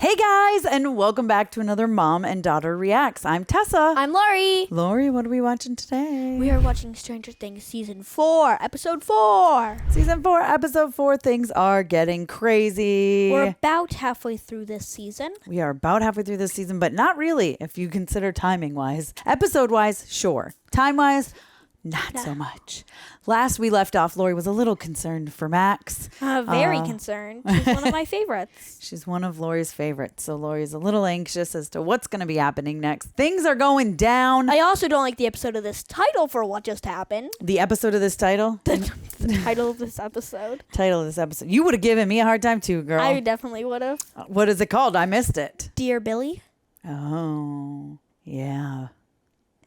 Hey guys, and welcome back to another Mom and Daughter Reacts. I'm Tessa. I'm Lorie. Lorie, what are we watching today? We are watching Stranger Things Season 4, Episode 4. Season 4, Episode 4, things are getting crazy. We're about halfway through this season. We are about halfway through this season, but not really if you consider timing-wise. Episode-wise, sure. Time-wise, not so much. Last we left off, Lorie was a little concerned for Max. Very concerned. She's one of my favorites. She's one of Lorie's favorites. So Lorie's a little anxious as to what's going to be happening next. Things are going down. I also don't like the episode of this title for what just happened. The episode of this title? The title of this episode. Title of this episode. You would have given me a hard time too, girl. I definitely would have. What is it called? I missed it. Dear Billy. Oh, yeah.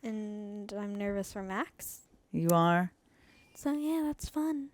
And I'm nervous for Max. You are? So yeah, that's fun.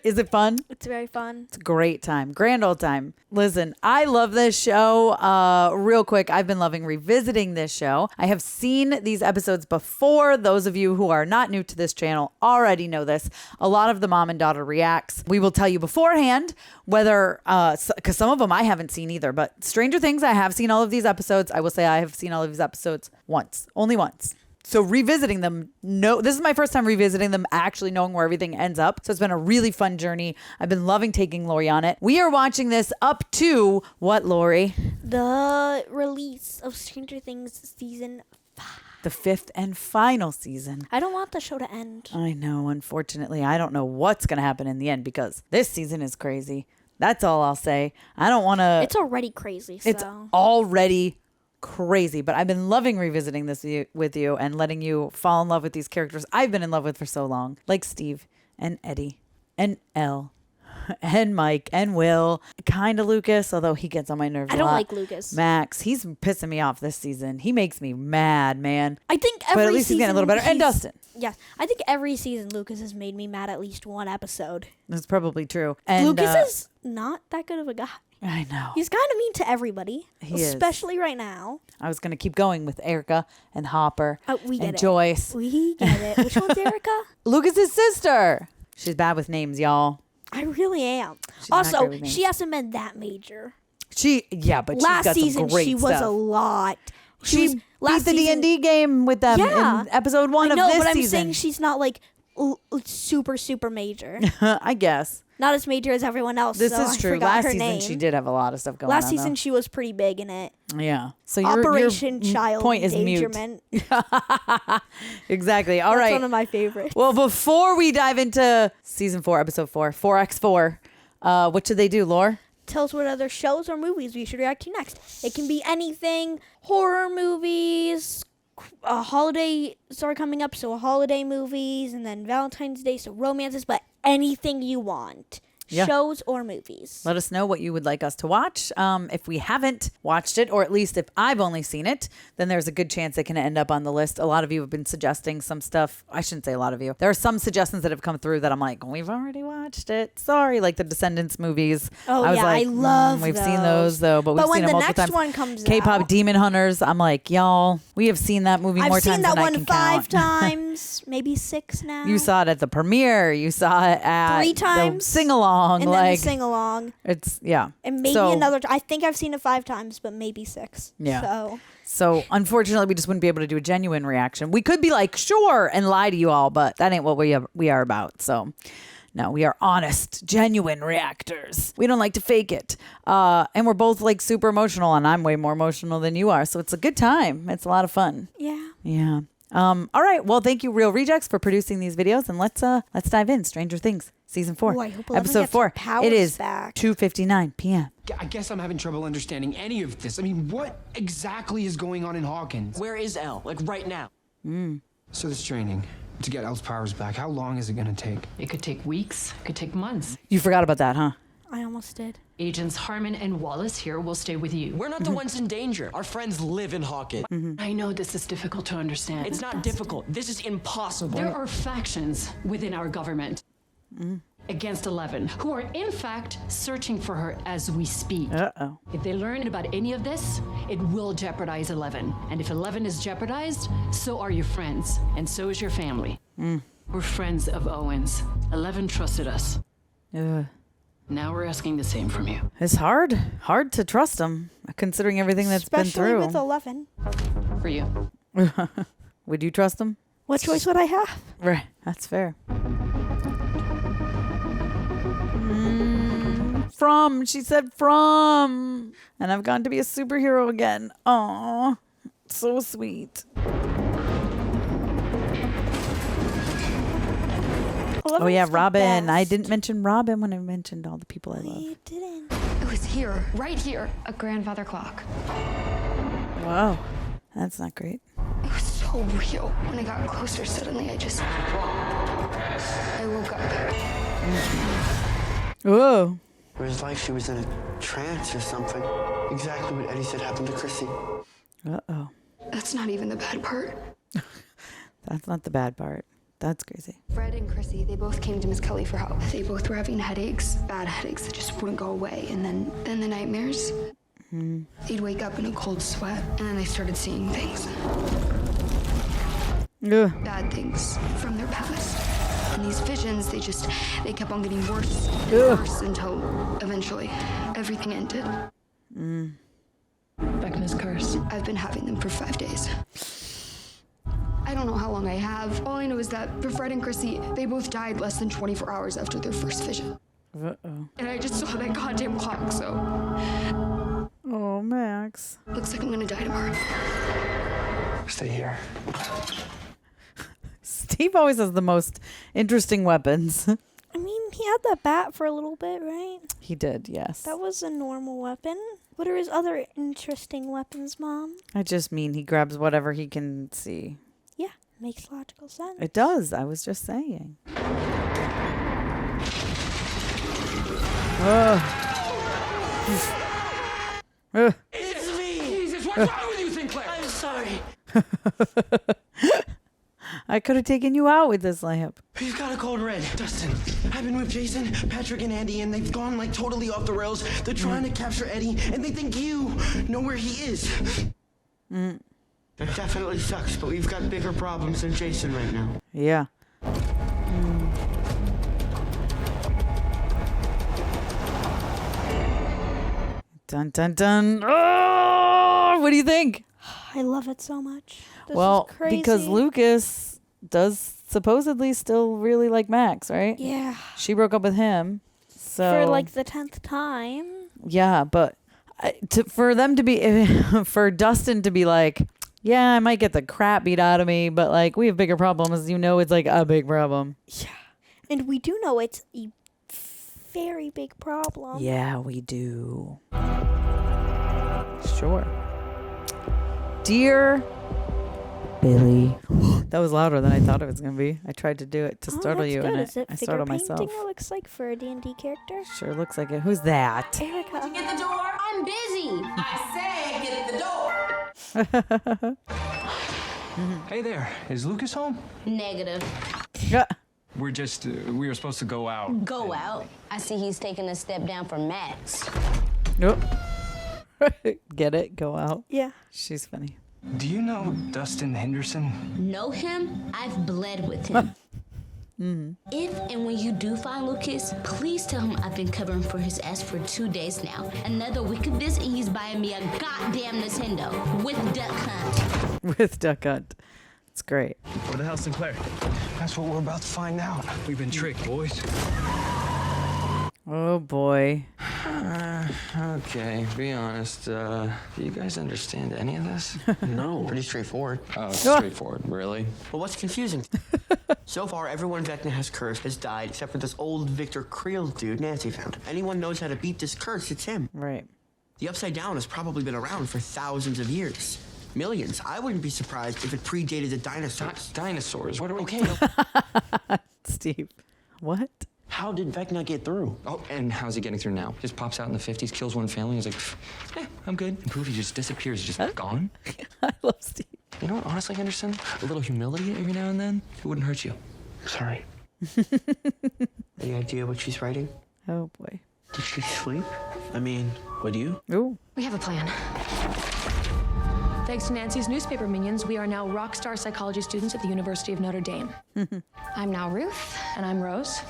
Is it fun? It's very fun. It's a great time. Grand old time. Listen, I love this show. Real quick, I've been loving revisiting this show. I have seen these episodes before. Those of you who are not new to this channel already know this. A lot of the Mom and Daughter Reacts, we will tell you beforehand whether, because some of them I haven't seen either, but Stranger Things, I have seen all of these episodes. I will say I have seen all of these episodes once, only once. So revisiting them, this is my first time revisiting them, actually knowing where everything ends up. So it's been a really fun journey. I've been loving taking Lorie on it. We are watching this up to what, Lorie? The release of Stranger Things Season 5. The 5th and final season. I don't want the show to end. I know, unfortunately. I don't know what's going to happen in the end because this season is crazy. That's all I'll say. I don't want to... It's already crazy, so... It's already crazy, but I've been loving revisiting this with you and letting you fall in love with these characters I've been in love with for so long, like Steve and Eddie and Elle and Mike and Will, kind of Lucas, although he gets on my nerves. I don't like Lucas. Max, he's pissing me off this season. He makes me mad, man. I think every but at least he's getting a little better. And Dustin. Yes, I think every season Lucas has made me mad at least one episode. That's probably true. And Lucas is not that good of a guy. I know. He's kind of mean to everybody, especially right now. I was going to keep going with Erica and Hopper and Joyce. We get it. Which one's Erica? Lucas's sister. She's bad with names, y'all. I really am. Also, she hasn't been that major. But she's got some great she was stuff. A lot. She beat the D&D game with them in episode 1 of this season. But I'm saying she's not like super major. I guess. Not as major as everyone else. This is true. Last season she did have a lot of stuff going on. Last season she was pretty big in it. Yeah. So Operation your Child point is Endangerment. Mute. Exactly. All right. That's one of my favorites. Well, before we dive into season 4, episode 4, 4x4, what should they do, Lore? Tell us what other shows or movies we should react to next. It can be anything. Horror movies. Holidays are coming up, so holiday movies, and then Valentine's Day, so romances, but anything you want. Yeah. Shows or movies. Let us know what you would like us to watch. If we haven't watched it, or at least if I've only seen it, then there's a good chance it can end up on the list. A lot of you have been suggesting some stuff. I shouldn't say a lot of you. There are some suggestions that have come through that I'm like, we've already watched it. Sorry, like the Descendants movies. Oh, I love we've seen those, though, but we've seen them multiple times. When the next one comes K-pop out. Demon Hunters, I'm like, y'all, we have seen that movie more times than I can count. I've seen that one 5 times, maybe 6 now. You saw it at the premiere. You saw it at 3 times. The sing-along. And then the sing-along. It's, yeah. And maybe another, I think I've seen it 5 times, but maybe 6. Yeah. So unfortunately, we just wouldn't be able to do a genuine reaction. We could be like, sure, and lie to you all, but that ain't what we are about. So no, we are honest, genuine reactors. We don't like to fake it. And we're both like super emotional, and I'm way more emotional than you are. So it's a good time. It's a lot of fun. Yeah. Yeah. All right. Well, thank you, Real Rejects, for producing these videos, and let's dive in. Stranger Things, season 4, episode 4. It is 2:59 p.m. I guess I'm having trouble understanding any of this. I mean, what exactly is going on in Hawkins? Where is Elle? Like right now? So this training to get Elle's powers back, how long is it gonna take? It could take weeks, it could take months. You forgot about that, huh? I almost did. Agents Harmon and Wallace here will stay with you. We're not the ones in danger. Our friends live in Hawkins. I know this is difficult to understand. It's not difficult. This is impossible. There are factions within our government against 11 who are in fact searching for her as we speak. Uh-oh. If they learn about any of this, it will jeopardize 11. And if 11 is jeopardized, so are your friends, and so is your family. We're friends of Owens. 11 trusted us. Now we're asking the same from you. It's hard to trust them. considering everything that's Especially been with through. 11. For you. Would you trust him? What choice would I have? Right. That's fair. From. She said from. And I've gone to be a superhero again. Aw. So sweet. Oh, yeah, Robin. I didn't mention Robin when I mentioned all the people I love. You didn't. It was here, right here, a grandfather clock. Wow. That's not great. It was so real. When I got closer, suddenly I woke up. Whoa. It was like she was in a trance or something. Exactly what Eddie said happened to Chrissy. Uh-oh. That's not even the bad part. That's not the bad part. That's crazy. Fred and Chrissy, they both came to Miss Kelly for help. They both were having headaches, bad headaches that just wouldn't go away. And then the nightmares, they'd wake up in a cold sweat, and then they started seeing things. Ugh. Bad things from their past. And these visions, they kept on getting worse and worse until eventually everything ended. Vecna's curse. I've been having them for 5 days. I don't know how long I have. All I know is that for Fred and Chrissy, they both died less than 24 hours after their first vision. Uh-oh. And I just saw that goddamn clock, so Oh, Max. looks like I'm gonna die tomorrow. Stay here. Steve always has the most interesting weapons. I mean, he had the bat for a little bit, right? He did, yes. That was a normal weapon. What are his other interesting weapons, Mom? I just mean he grabs whatever he can see. Yeah, makes logical sense. It does. I was just saying. It's me! Jesus, what's wrong with you, Sinclair? I'm sorry. I could have taken you out with this lamp. He's got a cold red. Dustin, I've been with Jason, Patrick, and Andy, and they've gone like totally off the rails. They're trying to capture Eddie, and they think you know where he is. That definitely sucks, but we've got bigger problems than Jason right now. Yeah. Dun, dun, dun. Oh, what do you think? I love it so much. This Well, is crazy. because Lucas does supposedly still really like Max, right? Yeah. She broke up with him. So For like the 10th time. yeah, but for them to be for Dustin to be like, yeah, I might get the crap beat out of me, but like we have bigger problems. You know, it's like a big problem. Yeah. And we do know it's a very big problem. Yeah, we do. Sure. Dear Billy. That was louder than I thought it was going to be. I tried to do it to startle that's you, good. and Is it I figure startled painting myself. it looks like for a D&D character? Sure looks like it. Who's that? Erica. Get the door. I'm busy. I said get the door. Hey there, is Lucas home? Negative. We were supposed to go out. Go out. I see he's taking a step down for Max. Nope. Get it? Go out. Yeah. She's funny. Do you know Dustin Henderson? Know him? I've bled with him. If and when you do find Lucas, please tell him I've been covering for his ass for 2 days now. Another week of this and he's buying me a goddamn Nintendo with Duck Hunt. With Duck Hunt. It's great. Where the hell's Sinclair? That's what we're about to find out. We've been tricked, boys. Oh, boy. Okay, be honest. Do you guys understand any of this? No. Pretty straightforward. Oh, it's straightforward, really? But what's confusing? So far, everyone Vecna has cursed has died except for this old Victor Creel dude Nancy found. Anyone knows how to beat this curse, it's him. Right. The Upside Down has probably been around for thousands of years. Millions. I wouldn't be surprised if it predated the dinosaurs. Dinosaurs. What are we... Okay. Steve. What? How did Vecna get through? Oh, and how's he getting through now? Just pops out in the 50s, kills one family, and he's like, I'm good. And poof, he just disappears, just gone. I love Steve. You know what, honestly, Henderson? A little humility every now and then, it wouldn't hurt you. Sorry. Any idea what she's writing? Oh, boy. Did she sleep? I mean, would you? Ooh. We have a plan. Thanks to Nancy's newspaper minions, we are now rock star psychology students at the University of Notre Dame. I'm now Ruth, And I'm Rose.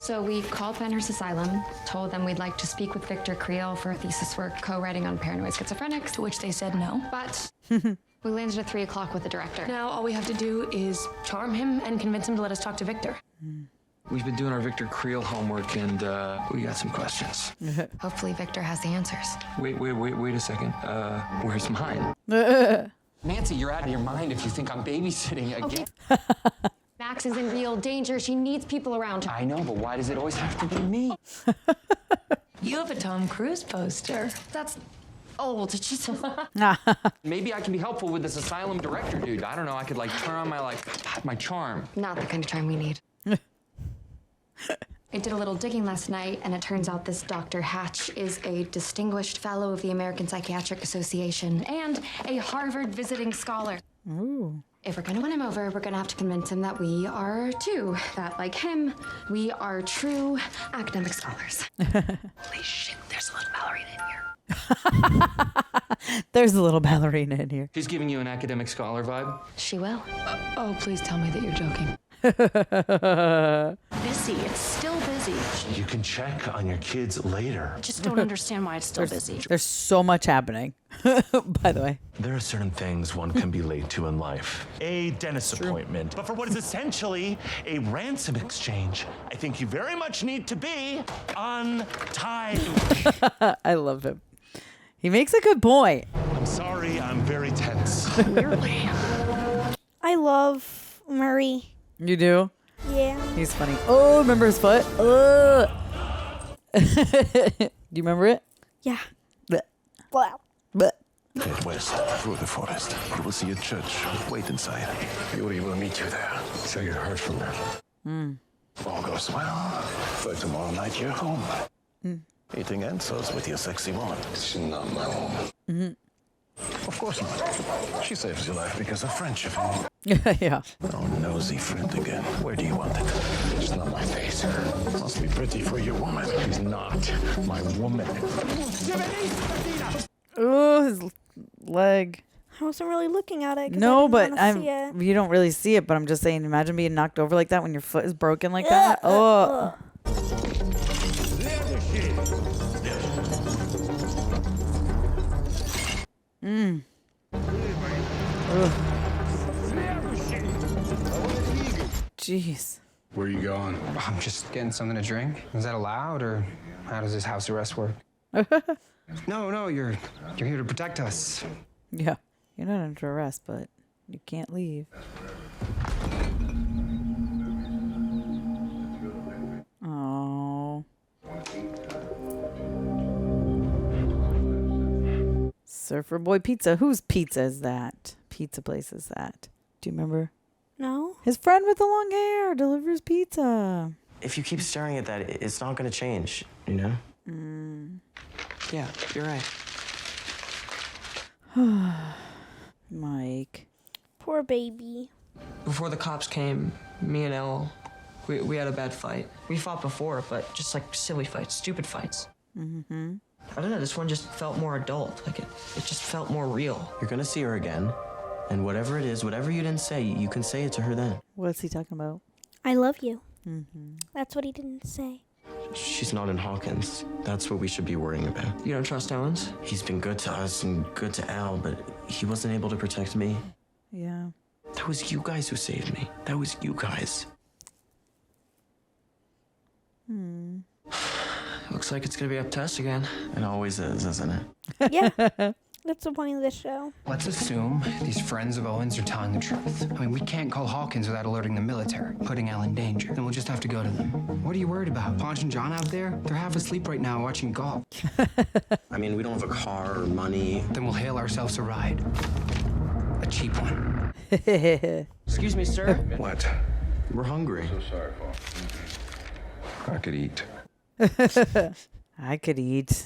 So we called Penhurst Asylum, told them we'd like to speak with Victor Creel for a thesis work co-writing on paranoid schizophrenics, to which they said no. But we landed at 3 o'clock with the director. Now all we have to do is charm him and convince him to let us talk to Victor. We've been doing our Victor Creel homework, and we got some questions. Hopefully Victor has the answers. Wait a second. Where's mine? Nancy, you're out of your mind if you think I'm babysitting again. Okay. Max is in real danger. She needs people around her. I know, but why does it always have to be me? You have a Tom Cruise poster. That's old. It's just... Maybe I can be helpful with this asylum director dude. I don't know. I could like turn on my charm. Not the kind of charm we need. I did a little digging last night, and it turns out this Dr. Hatch is a distinguished fellow of the American Psychiatric Association and a Harvard visiting scholar. Ooh. If we're gonna win him over, we're gonna have to convince him that we are too. That, like him, we are true academic scholars. Holy shit, there's a little ballerina in here. There's a little ballerina in here. She's giving you an academic scholar vibe? She will. Oh, please tell me that you're joking. Busy. It's still busy. You can check on your kids later. Just don't understand why it's still busy. There's so much happening, by the way. There are certain things one can be late to in life. A dentist appointment, but for what is essentially a ransom exchange, I think you very much need to be on time. I love him. He makes a good point. I'm sorry, I'm very tense. Weirdly. I love Murray. You do? Yeah. He's funny. Oh, remember his foot? Do you remember it? Yeah. Blech. Wow. Blech. Head west through the forest. You will see a church. Wait inside. Yuri will meet you there. So you heard from them. All goes well. By tomorrow night, you're home. Eating ensos with your sexy woman. She's not my woman. Of course not. She saves your life because of friendship. Yeah. Oh, nosy friend again. Where do you want it? It's not my face. Must be pretty for your woman. She's not my woman. Oh, his leg. I wasn't really looking at it. No, but you you don't really see it, but I'm just saying, imagine being knocked over like that when your foot is broken like that. Oh. Jeez. Where are you going? I'm just getting something to drink. Is that allowed, or how does this house arrest work? No, you're here to protect us. Yeah. You're not under arrest, but you can't leave. Oh. Surfer Boy Pizza. Whose pizza is that? Pizza place is that? Do you remember? No. His friend with the long hair delivers pizza. If you keep staring at that, it's not gonna change, you know? Yeah, you're right. Mike. Poor baby. Before the cops came, me and Elle, we had a bad fight. We fought before, but just like silly fights, stupid fights. Mm-hmm. I don't know, this one just felt more adult. Like it just felt more real. You're gonna see her again, and whatever it is, whatever you didn't say, you can say it to her then. What's he talking about? I love you. Mm-hmm. That's what he didn't say. She's not in Hawkins. That's what we should be worrying about. You don't trust Owens? He's been good to us and good to Al, but he wasn't able to protect me. Yeah. That was you guys who saved me. That was you guys. Looks like it's gonna be up to us again. It always is, isn't it? Yeah. That's the point of this show. Let's assume these friends of Owens are telling the truth. I mean, we can't call Hawkins without alerting the military, putting Elle in danger. Then we'll just have to go to them. What are you worried about? Ponch and John out there? They're half asleep right now watching golf. I mean, we don't have a car or money. Then we'll hail ourselves a ride. A cheap one. Excuse me, sir. What? We're hungry. So sorry, Paul. I could eat. I could eat.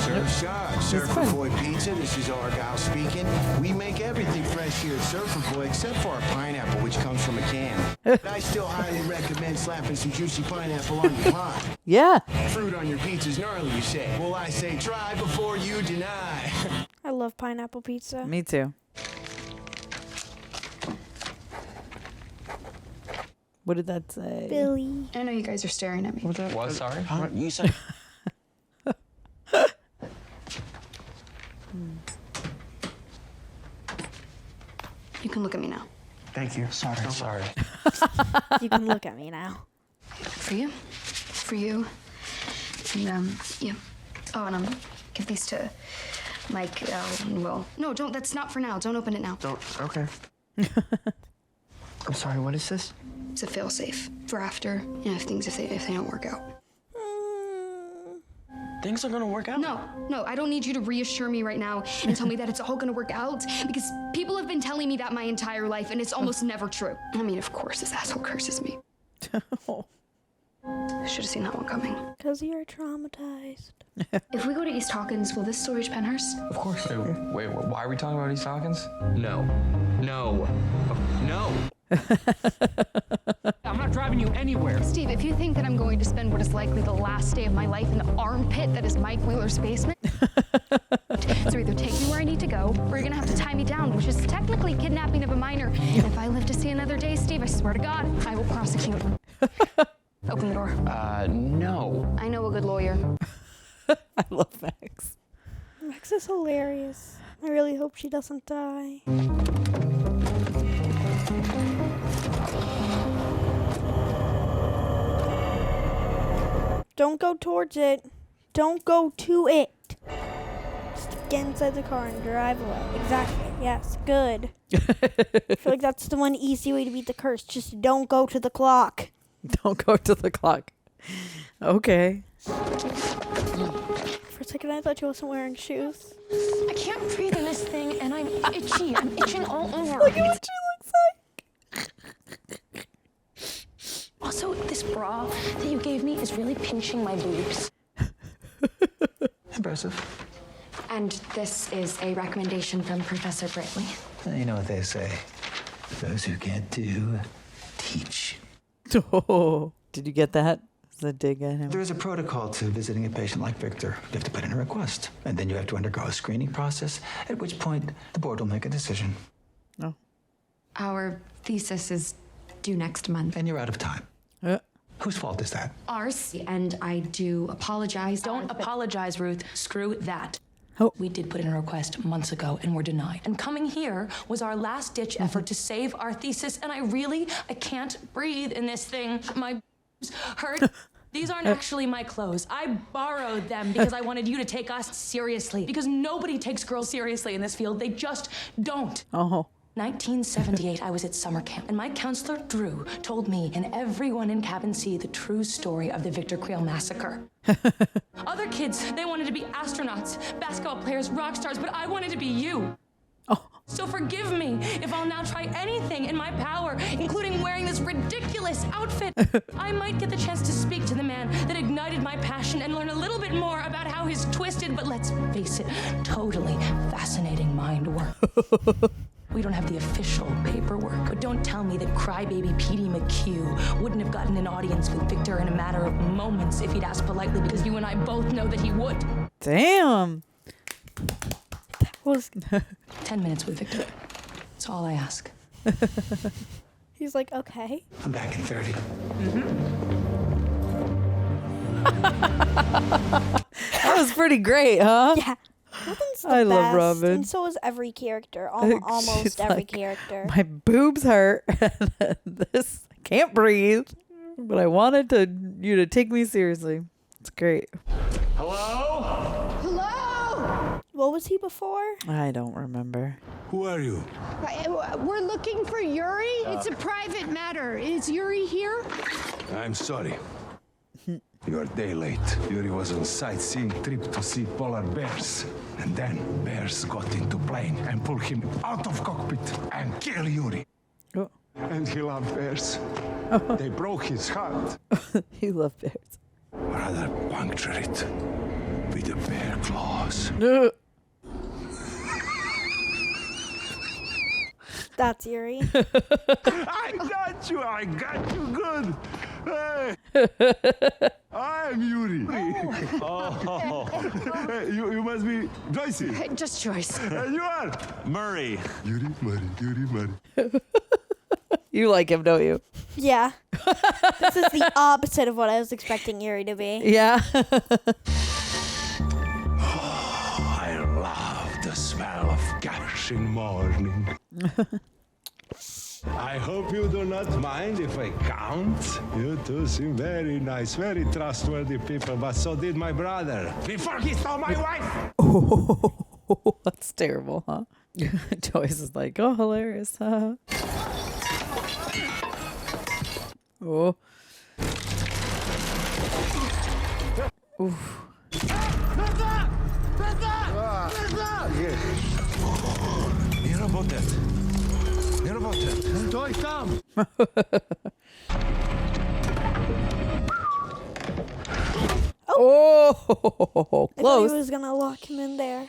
Surf Shot, Surfer Boy Pizza. This is Argyle speaking. We make everything fresh here at Surfer Boy except for our pineapple, which comes from a can. But I still highly recommend slapping some juicy pineapple on your pie. Yeah. Fruit on your pizza's gnarly, you say. Well, I say try before you deny. I love pineapple pizza. Me too. What did that say? Billy. I know you guys are staring at me. What? Sorry? Huh? You said. You can look at me now. Thank you. Sorry. You can look at me now. For you. For you. And, yeah. Oh, and give these to Mike, and Will. No, don't. That's not for now. Don't open it now. Don't. Okay. I'm sorry. What is this? It's a fail-safe for after, if they don't work out. Things are gonna work out. No, I don't need you to reassure me right now and tell me that it's all gonna work out, because people have been telling me that my entire life, and it's almost never true. I mean, of course, this asshole curses me. Should have seen that one coming. Because you're traumatized. If we go to East Hawkins, will this still reach Penhurst? Of course. Wait, why are we talking about East Hawkins? No. No. No. I'm not driving you anywhere. Steve, if you think that I'm going to spend what is likely the last day of my life in the armpit that is Mike Wheeler's basement, so either take me where I need to go, or you're gonna have to tie me down, which is technically kidnapping of a minor. And if I live to see another day, Steve, I swear to God, I will prosecute. Open the door. No. I know a good lawyer. I love Max. Max is hilarious. I really hope she doesn't die. Don't go towards it. Don't go to it. Just get inside the car and drive away. Exactly. Yes. Good. I feel like that's the one easy way to beat the curse. Just don't go to the clock. Don't go to the clock. Okay. For a second, I thought you wasn't wearing shoes. I can't breathe in this thing, and I'm itchy. I'm itching all over. Look at what she looks like. Also, this bra that you gave me is really pinching my boobs. Impressive. And this is a recommendation from Professor Brantley. You know what they say. Those who can't do, teach. Oh, did you get that? Is that dig at him? There is a protocol to visiting a patient like Victor. You have to put in a request, and then you have to undergo a screening process, at which point the board will make a decision. Oh. Our thesis is due next month. And you're out of time. Whose fault is that? Ours, and I do apologize. Don't apologize, Ruth. Screw that. Oh. We did put in a request months ago and were denied. And coming here was our last-ditch effort to save our thesis, and I can't breathe in this thing. My hurt. These aren't actually my clothes. I borrowed them because I wanted you to take us seriously. Because nobody takes girls seriously in this field. They just don't. Oh. 1978, I was at summer camp, and my counselor, Drew, told me and everyone in Cabin C the true story of the Victor Creel massacre. Other kids, they wanted to be astronauts, basketball players, rock stars, but I wanted to be you. Oh. So forgive me if I'll now try anything in my power, including wearing this ridiculous outfit. I might get the chance to speak to the man that ignited my passion and learn a little bit more about how his twisted, but let's face it, totally fascinating mind works. We don't have the official paperwork, but don't tell me that crybaby Petey McHugh wouldn't have gotten an audience with Victor in a matter of moments if he'd asked politely, because you and I both know that he would. Damn. That was 10 minutes with Victor. That's all I ask. He's like, okay. I'm back in 30. That was pretty great, huh? Yeah. Robin's the I best, love Robin. and so is every character. Almost She's every like, character. My boobs hurt. This I can't breathe, but I wanted you to take me seriously. It's great. Hello? Hello? What was he before? I don't remember. Who are you? We're looking for Yuri. It's a private matter. Is Yuri here? I'm sorry. You're a day late. Yuri was on a sightseeing trip to see polar bears. And then bears got into plane and pulled him out of cockpit and killed Yuri. Oh. And he loved bears. They broke his heart. He loved bears. Rather puncture it with the bear claws. That's Yuri. I got you good. Hey. I'm Yuri. Oh. You must be Joyce. Just Joyce. And you are? Murray. Yuri, Murray. You like him, don't you? Yeah. This is the opposite of what I was expecting Yuri to be. Yeah. I love the smell of gushing morning. I hope you do not mind if I count. You two seem very nice, very trustworthy people, but so did my brother. Before he stole my wife! Oh, that's terrible, huh? Joyce is like, oh, hilarious, huh? Oh. Oof. Nie robotę. Nie robotę. Stój tam! Oh, I thought close. he was gonna lock him in there.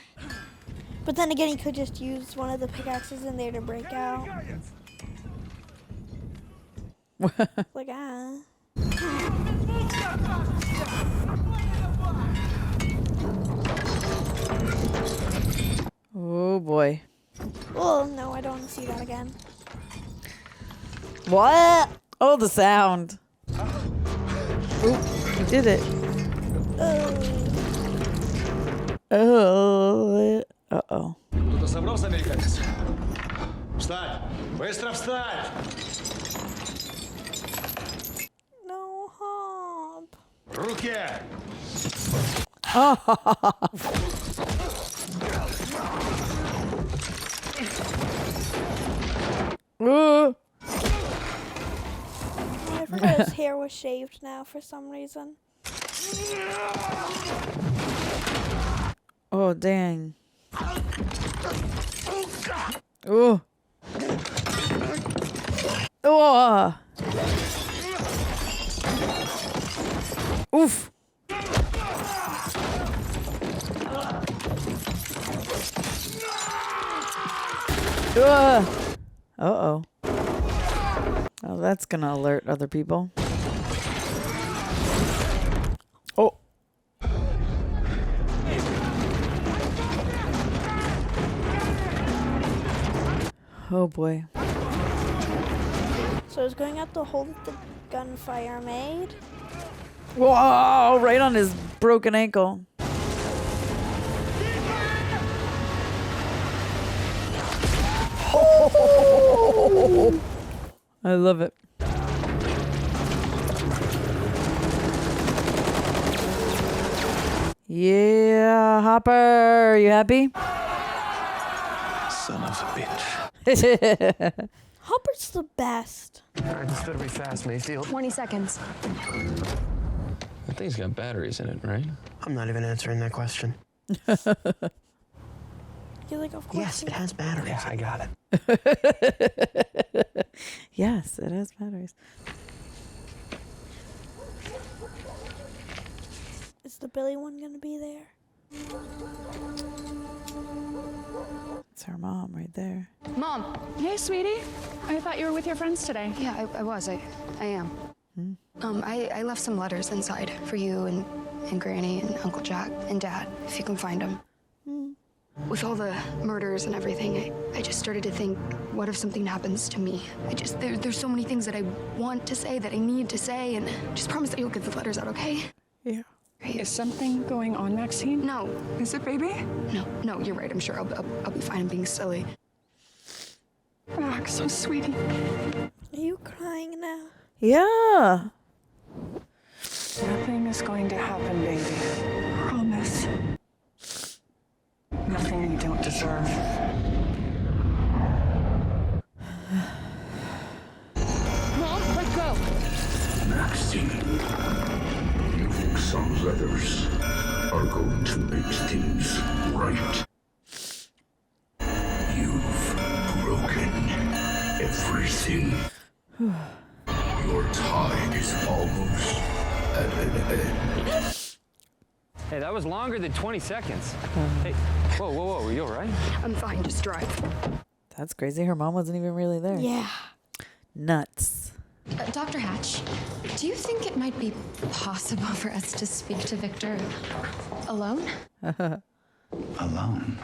But then again, he could just use one of the pickaxes in there to break out. Like, Oh, boy. Oh, no, I don't want to see that again. What? Oh, the sound. Oop, he did it. Oh. Uh-oh. Кто-то собрался, американец? Встать! Быстро встать! No, Hop. Руки! I forgot his hair was shaved now for some reason. Oh, dang. Oh. Oh. Oof. Uh-oh. Oh, that's gonna alert other people. Oh. Oh boy. So he's going out the hole that the gunfire made. Whoa, right on his broken ankle. Oh, I love it. Yeah, Hopper, you happy? Son of a bitch. Hopper's the best. All right, this better be fast, Mayfield. 20 seconds. That thing's got batteries in it, right? I'm not even answering that question. You're like, of course. Yes, it has batteries. Yeah, I got it. Yes, it has batteries. Is the Billy one gonna be there? It's her mom right there. Mom. Hey, sweetie. I thought you were with your friends today. Yeah, I was. I am. I left some letters inside for you and Granny and Uncle Jack and Dad, if you can find them. With all the murders and everything, I just started to think, what if something happens to me? There's so many things that I want to say, that I need to say, and just promise that you'll get the letters out, okay? Yeah. Great. Is something going on, Maxine? No. Is it baby? No, you're right. I'm sure I'll be fine. I'm being silly. Max, so sweetie. Are you crying now? Yeah. Nothing is going to happen, baby. Promise. Nothing you don't deserve. Mom, let's go. Maxine, you think some letters are going to make things right? You've broken everything. Your time is almost at an end. Hey, that was longer than 20 seconds. Hey, whoa, are you all right? I'm fine. Just drive. That's crazy. Her mom wasn't even really there. Yeah. Nuts. Dr. Hatch, do you think it might be possible for us to speak to Victor alone? Alone?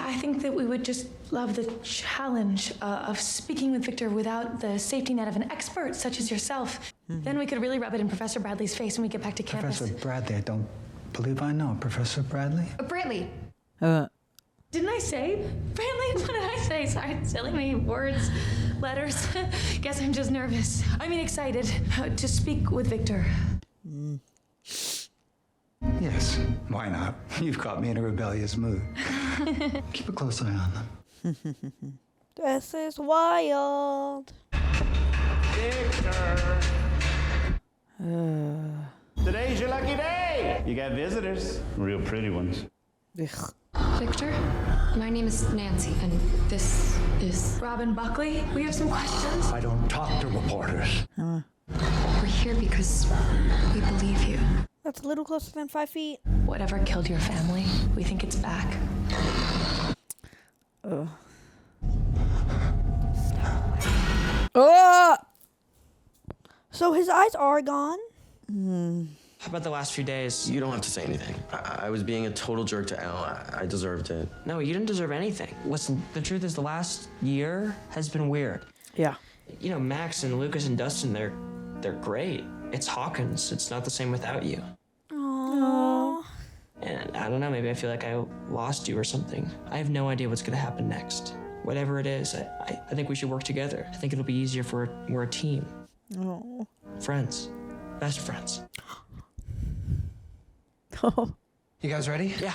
I think that we would just love the challenge of speaking with Victor without the safety net of an expert such as yourself. Then we could really rub it in Professor Bradley's face when we get back to campus. Professor Bradley, I don't believe I know. Professor Bradley? Brantley. Didn't I say Bradley? What did I say? Sorry, silly me. Words, letters. Guess I'm just nervous. I mean, excited to speak with Victor. Yes, why not? You've caught me in a rebellious mood. Keep a close eye on them. This is wild. Victor. Today's your lucky day. You got visitors. Real pretty ones. Victor, my name is Nancy, and this is Robin Buckley. We have some questions. I don't talk to reporters. We're here because we believe you. That's a little closer than 5 feet. Whatever killed your family, we think it's back. So his eyes are gone? How about the last few days? You don't have to say anything. I was being a total jerk to Elle. I deserved it. No, you didn't deserve anything. Listen, the truth is the last year has been weird. Yeah. You know, Max and Lucas and Dustin, they're great. It's Hawkins. It's not the same without you. Aww. And I don't know, maybe I feel like I lost you or something. I have no idea what's gonna happen next. Whatever it is, I think we should work together. I think it'll be easier for we're a team. Oh. Friends. Best friends. You guys ready? Yeah.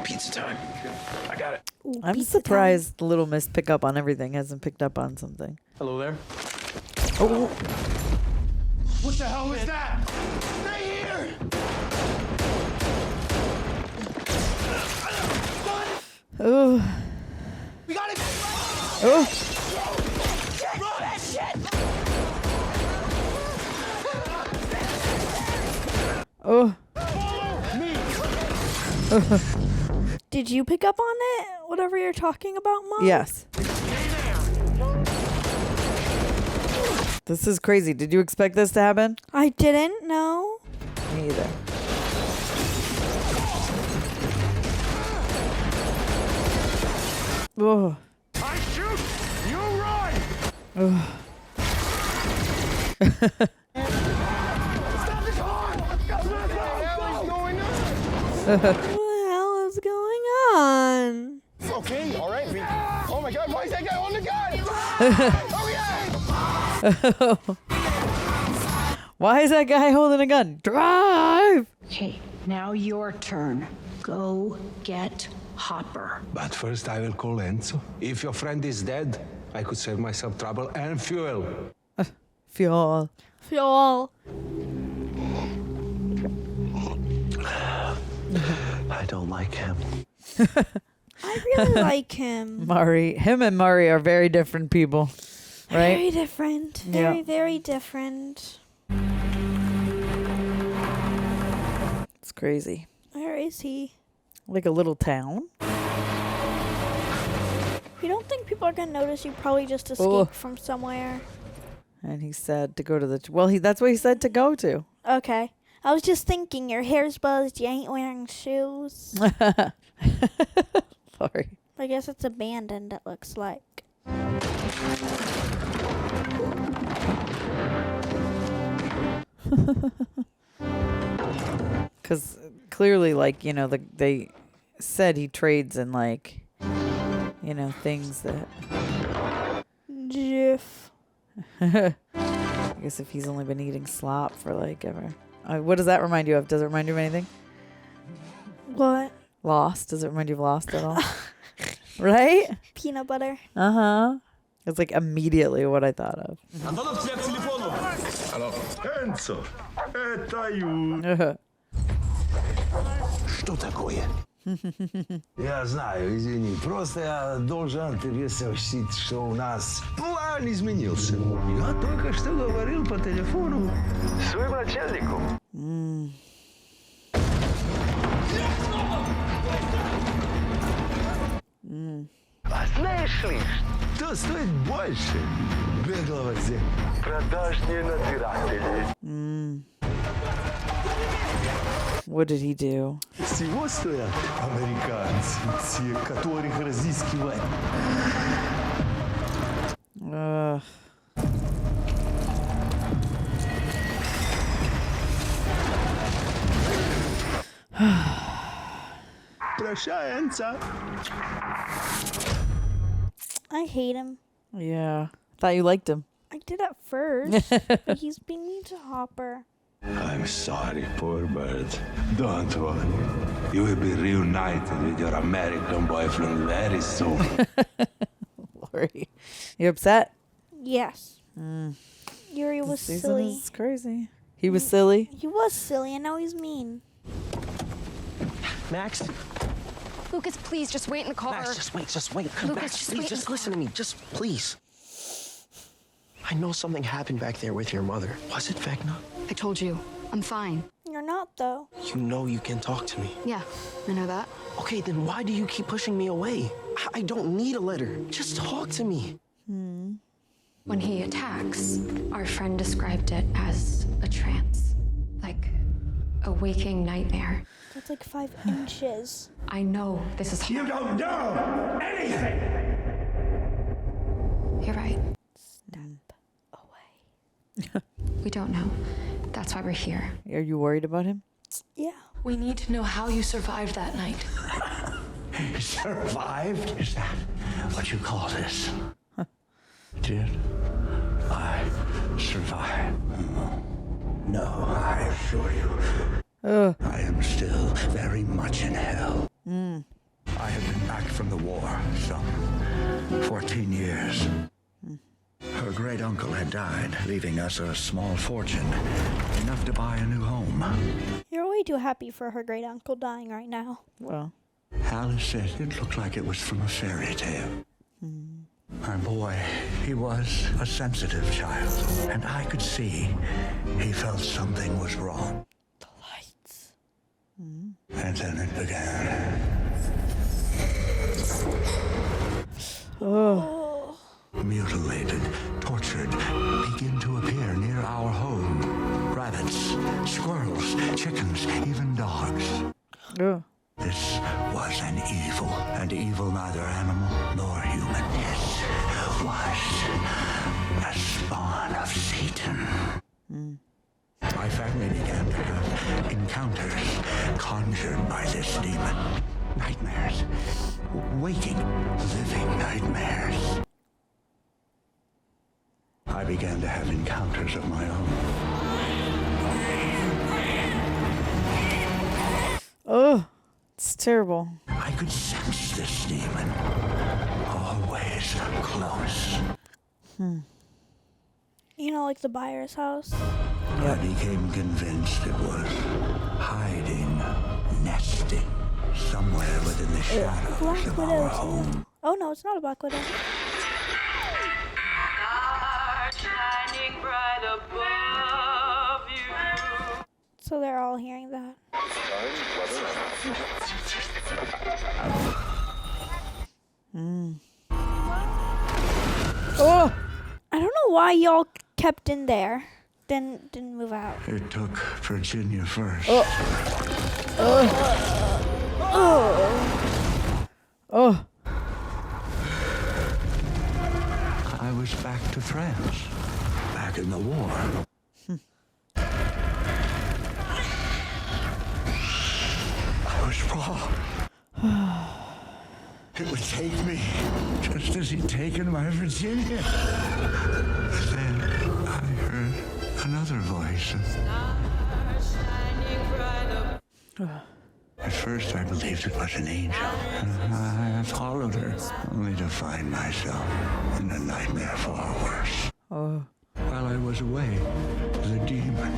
Pizza time. I got it. I'm surprised Little Miss pick up on everything, hasn't picked up on something. Hello there. Oh. What the hell was that? Stay here! Oh. We got it! Oh. Oh. Did you pick up on it? Whatever you're talking about, Mom? Yes. This is crazy. Did you expect this to happen? I didn't, no. Me either. Oh. I shoot! You run! Oh. Stop this horn! What the hell is going on? What the hell is going on? Okay, all right. Oh my God, why is that guy on the gun? Why is that guy holding a gun? Drive! Okay, now your turn. Go get Harbour. But first I will call Enzo. If your friend is dead, I could save myself trouble and fuel. Fuel. Fuel. I don't like him. I really like him. Him and Murray are very different people, right? Very different. Very, very different. It's crazy. Where is he? Like a little town. You don't think people are going to notice you probably just escaped from somewhere? And he said to go to the... that's what he said to go to. Okay. I was just thinking, your hair's buzzed, you ain't wearing shoes. Sorry. I guess it's abandoned, it looks like. Because clearly, like, you know, they said he trades in, like, you know, things that... Jiff. I guess if he's only been eating slop for, like, ever. What does that remind you of? Does it remind you of anything? What? Lost. Does it remind you of Lost at all? Right? Peanut butter. Uh-huh. It's like immediately what I thought of. Hello. Enzo. Это Ю. Что такое? Я знаю, извини. Просто я должен тебе сообщить, что у нас план изменился. Я только что говорил по телефону с своим начальником. А знаешь ли, что стоит больше беглого здесь? Продажные надзиратели. What did he do? Всего стоят американцы, те, которых разыскивать. Прощаемся. I hate him. Yeah. Thought you liked him. I did at first, but he's being mean to Hopper. I'm sorry, poor bird. Don't worry. You will be reunited with your American boyfriend very soon. Lorie, you upset? Yes. Yuri was silly. It's crazy. He was silly? He was silly, and now he's mean. Max? Lucas, please, just wait in the car. Max, just wait. Lucas, Max, just please, wait. just listen to me. Just please. I know something happened back there with your mother. Was it Vecna? I told you, I'm fine. You're not, though. You know you can talk to me. Yeah, I know that. Okay, then why do you keep pushing me away? I don't need a letter. Just talk to me. When he attacks, our friend described it as a trance, like a waking nightmare. That's like 5 inches. I know this is. You don't know anything. You're right. Step away. We don't know. That's why we're here. Are you worried about him? Yeah. We need to know how you survived that night. Survived? Is that what you call this? Did I survive? No, I assure you. I am still very much in hell. I have been back from the war some 14 years. Her great uncle had died, leaving us a small fortune, enough to buy a new home. You're way too happy for her great uncle dying right now. Well, Alice said it looked like it was from a fairy tale. My boy, he was a sensitive child, and I could see he felt something was wrong. The lights. And then it began. Mutilated, tortured, begin to appear near our home. Rabbits, squirrels, chickens, even dogs. This was an evil, and evil neither animal nor human. This was a spawn of Satan. My family began to have encounters conjured by this demon. Nightmares. Waking, living nightmares. I began to have encounters of my own. It's terrible. I could sense this demon. Always close. You know, like the Byers' house? I became convinced it was hiding, nesting, somewhere within the shadows Black of our Widow. home. Oh, no, it's not a Black Widow. So they're all hearing that. Oh! I don't know why y'all kept in there. Didn't move out. It took Virginia first. I was back to France, back in the war. I was wrong. It would take me, just as he'd taken my Virginia. Then I heard another voice. At first I believed it was an angel. I followed her, only to find myself in a nightmare far worse. While I was away, the demon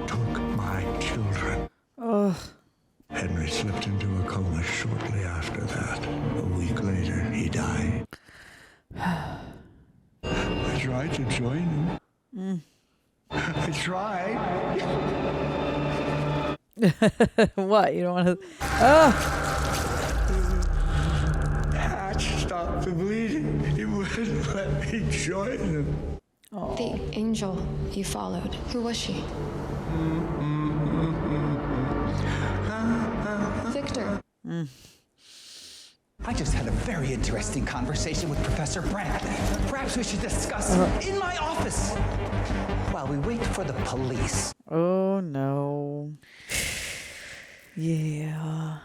took my children. Henry slipped into a coma shortly after that. A week later, he died. I tried to join him. I tried. What? You don't want to... Hatch stopped the bleeding. He wouldn't let me join him. The angel you followed, who was she? Victor. I just had a very interesting conversation with Professor Brantley. Perhaps we should discuss in my office while we wait for the police. Oh, no. Yeah.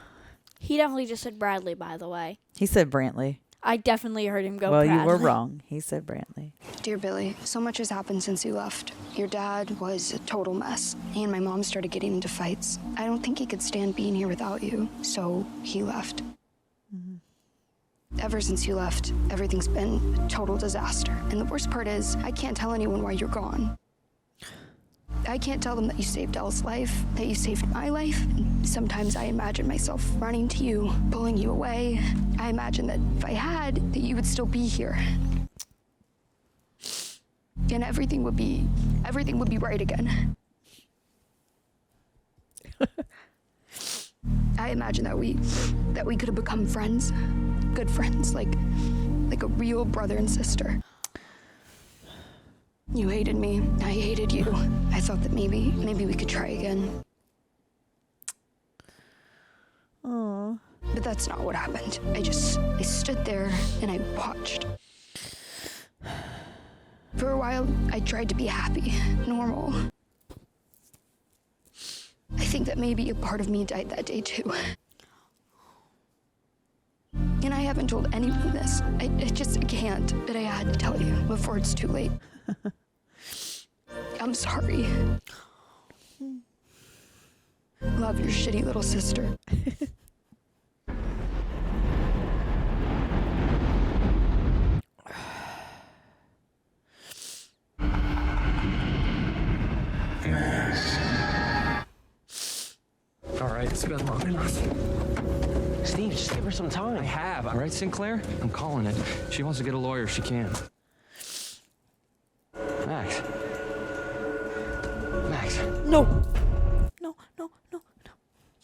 He definitely just said Bradley, by the way. He said Brantley. I definitely heard him go Well, Bradley. you were wrong. He said Brantley. Dear Billy, so much has happened since you left. Your dad was a total mess. He and my mom started getting into fights. I don't think he could stand being here without you, so he left. Ever since you left, everything's been a total disaster. And the worst part is, I can't tell anyone why you're gone. I can't tell them that you saved Elle's life, that you saved my life. And sometimes I imagine myself running to you, pulling you away. I imagine that if I had, that you would still be here. And everything would be right again. I imagine that we could have become friends, good friends, like a real brother and sister. You hated me, I hated you. I thought that maybe we could try again. Aww. But that's not what happened. I stood there and I watched. For a while, I tried to be happy, normal. I think that maybe a part of me died that day too. And I haven't told anyone this. I can't, but I had to tell you before it's too late. I'm sorry. Love, your shitty little sister. All right, it's been long enough. Steve, just give her some time. I have. All right, Sinclair? I'm calling it. She wants to get a lawyer. She can. Max. No.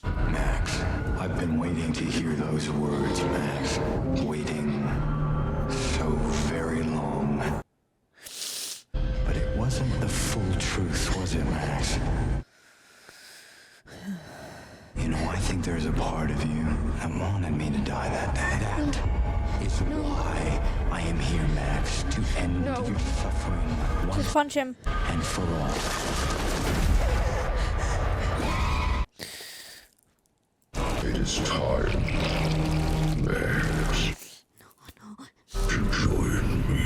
Max, I've been waiting to hear those words, Max. Waiting so very long. But it wasn't the full truth, was it, Max? You know, I think there's a part of you that wanted me to die that day. That is why I am here, Max, to end your suffering once Just punch him. and for all. It is time, Max, to join me.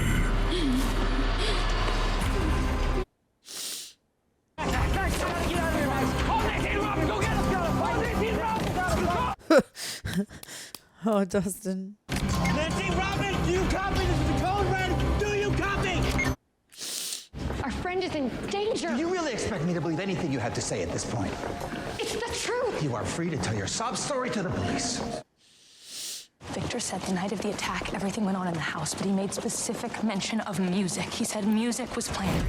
Oh, Dustin. Nancy Robin, do you copy? This is the code red. Do you copy? Our friend is in danger. Do you really expect me to believe anything you have to say at this point? It's the truth. You are free to tell your sob story to the police. Victor said the night of the attack, everything went on in the house, but he made specific mention of music. He said music was playing.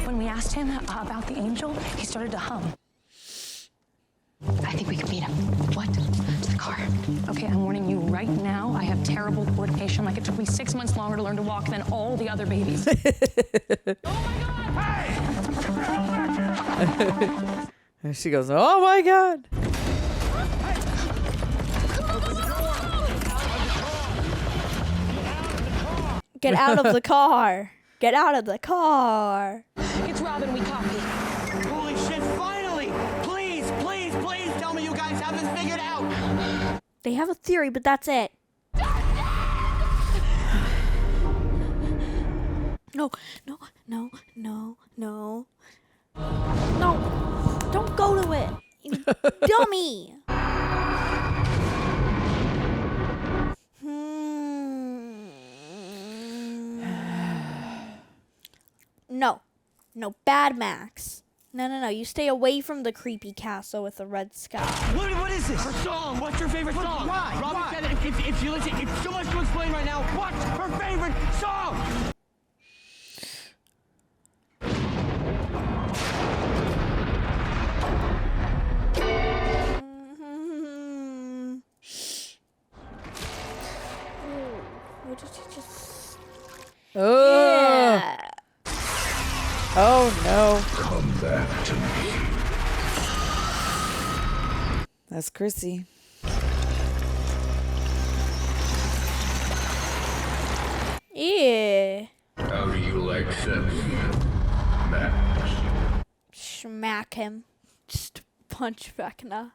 When we asked him about the angel, he started to hum. I think we can beat him. What? To the car. Okay, I'm warning you right now, I have terrible coordination. Like it took me 6 months longer to learn to walk than all the other babies. And she goes, oh my God. Get out of the car. Get out of the car. It's Robin, we copy. Holy shit, finally! Please tell me you guys have this figured out! They have a theory, but that's it. No. No. Don't go to it. You dummy. No, bad Max. No. You stay away from the creepy castle with the red sky. What is this? Her song. What's your favorite song? Why? Robin said that if you listen, it's so much to explain right now. What's her favorite song? What did you just... Oh. Yeah. Oh no. Come back to me. That's Chrissy. Yeah. How do you like sex, Max? Smack him. Just punch Vecna.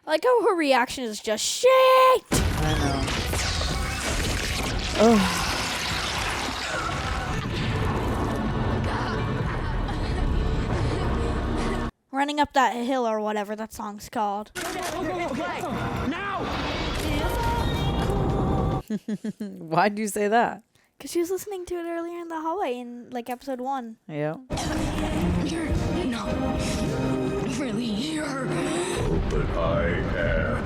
I like how her reaction is just shit. I know. Oh. Running up that hill or whatever that song's called. Okay. Now! Why'd you say that? Because she was listening to it earlier in the hallway in like episode 1. Yeah. You're not really here. But I am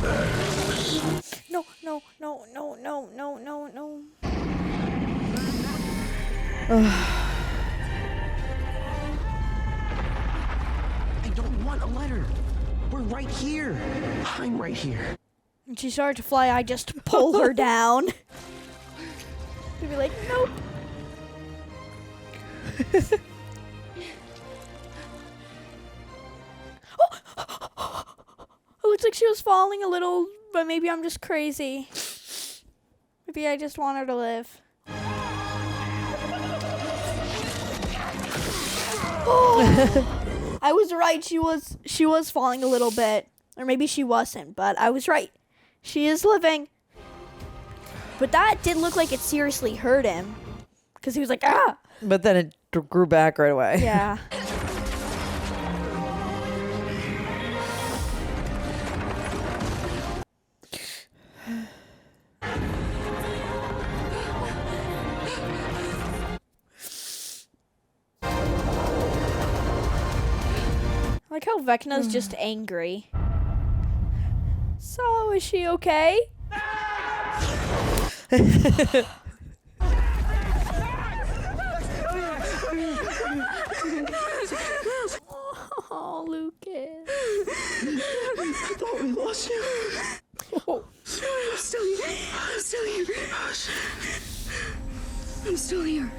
Max. No, no, no, no, no, no, no, no. I don't want a letter. We're right here. I'm right here. When she started to fly, I just pull her down. She'd be like, nope. It looks like she was falling a little, but maybe I'm just crazy. Maybe I just want her to live. I was right. She was falling a little bit, or maybe she wasn't, but I was right. She is living. But that did look like it seriously hurt him, because he was like, ah. But then it grew back right away. Yeah. I like how Vecna's just angry. So, is she okay? Oh, Lucas. I thought we lost you. Oh. Sorry, I'm still here. I'm still here. I'm still here.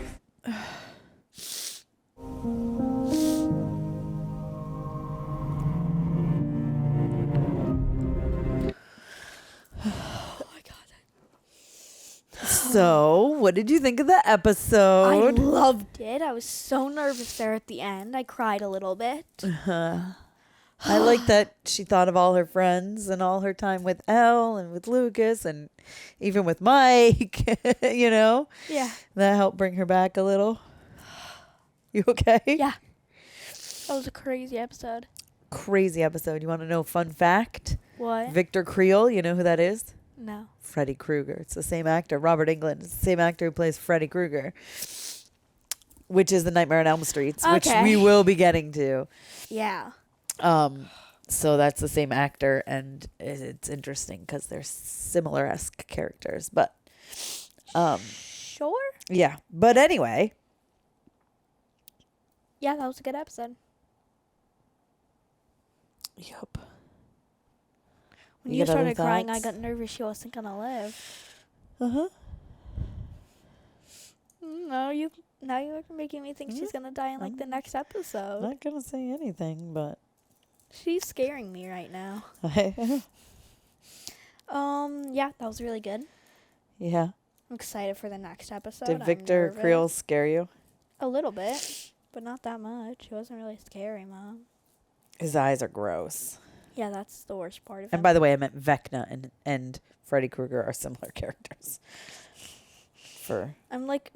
So, what did you think of the episode? I loved it. I was so nervous there at the end. I cried a little bit. I like that she thought of all her friends and all her time with Elle and with Lucas and even with Mike, you know? Yeah. That helped bring her back a little. You okay? Yeah. That was a crazy episode. Crazy episode. You want to know a fun fact? What? Victor Creel, you know who that is? No. Freddy Krueger. It's the same actor. Robert Englund. It's the same actor who plays Freddy Krueger, which is the Nightmare on Elm Street, which we will be getting to. Yeah. So that's the same actor, and it's interesting because they're similar-esque characters. But, sure. Yeah. But anyway. Yeah, that was a good episode. Yup. When you started crying, I got nervous she wasn't gonna live. Uh-huh. No, now you're making me think she's gonna die in like the next episode. Not gonna say anything, but she's scaring me right now. Yeah, that was really good. Yeah. I'm excited for the next episode. Did Victor Creel scare you? A little bit, but not that much. He wasn't really scary, Mom. His eyes are gross. Yeah, that's the worst part of it. And by the way, I meant Vecna and Freddy Krueger are similar characters. I'm like,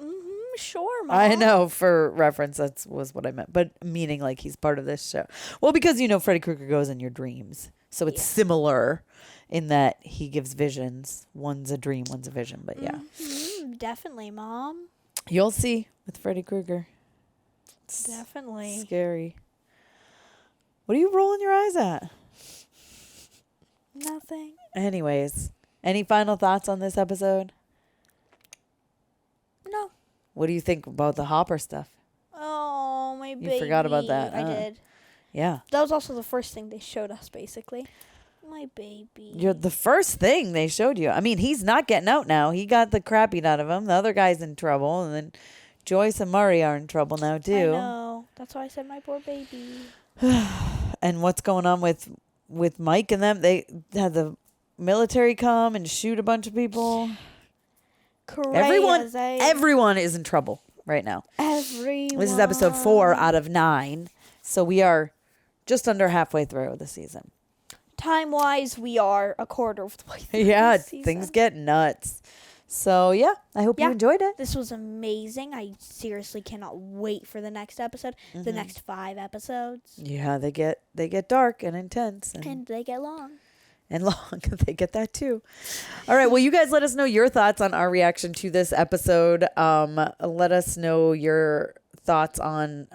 sure, Mom. I know, for reference, that was what I meant. But meaning like he's part of this show. Well, because, you know, Freddy Krueger goes in your dreams. So it's similar in that he gives visions. One's a dream, one's a vision. But yeah. Definitely, Mom. You'll see with Freddy Krueger. It's definitely scary. What are you rolling your eyes at? Nothing. Anyways, any final thoughts on this episode? No. What do you think about the Hopper stuff? Oh, my baby. You forgot about that. I did. Yeah. That was also the first thing they showed us, basically. My baby. You're the first thing they showed you. I mean, he's not getting out now. He got the crap beat out of him. The other guy's in trouble, and then Joyce and Murray are in trouble now too. I know. That's why I said my poor baby. And what's going on with Mike and them? They had the military come and shoot a bunch of people. Crazy. Everyone is in trouble right now. Everyone. This is episode 4 out of 9, so we are just under halfway through the season. Time-wise, we are a quarter of the way through Yeah, the season. things get nuts. So yeah, I hope you enjoyed it. This was amazing. I seriously cannot wait for the next episode. The next 5 episodes. Yeah, they get dark and intense And they get long. And long. They get that too. All right. Well, you guys let us know your thoughts on our reaction to this episode. Let us know your thoughts on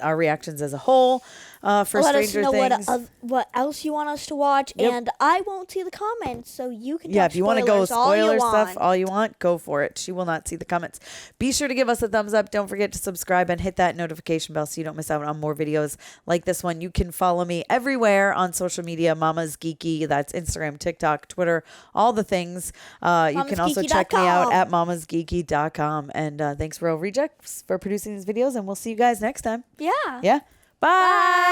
our reactions as a whole for Let Stranger us know Things. what else you want us to watch, Yep. and I won't see the comments, so you can. Yeah, talk if you want to go spoilers all you spoiler stuff want. all you want, go for it. She will not see the comments. Be sure to give us a thumbs up. Don't forget to subscribe and hit that notification bell so you don't miss out on more videos like this one. You can follow me everywhere on social media. Mama's Geeky. That's Instagram, TikTok, Twitter, all the things. You can also check me out at mamasgeeky.com. And thanks, Real Rejects, for producing these videos. And we'll see you guys next time. Yeah. Yeah. Bye.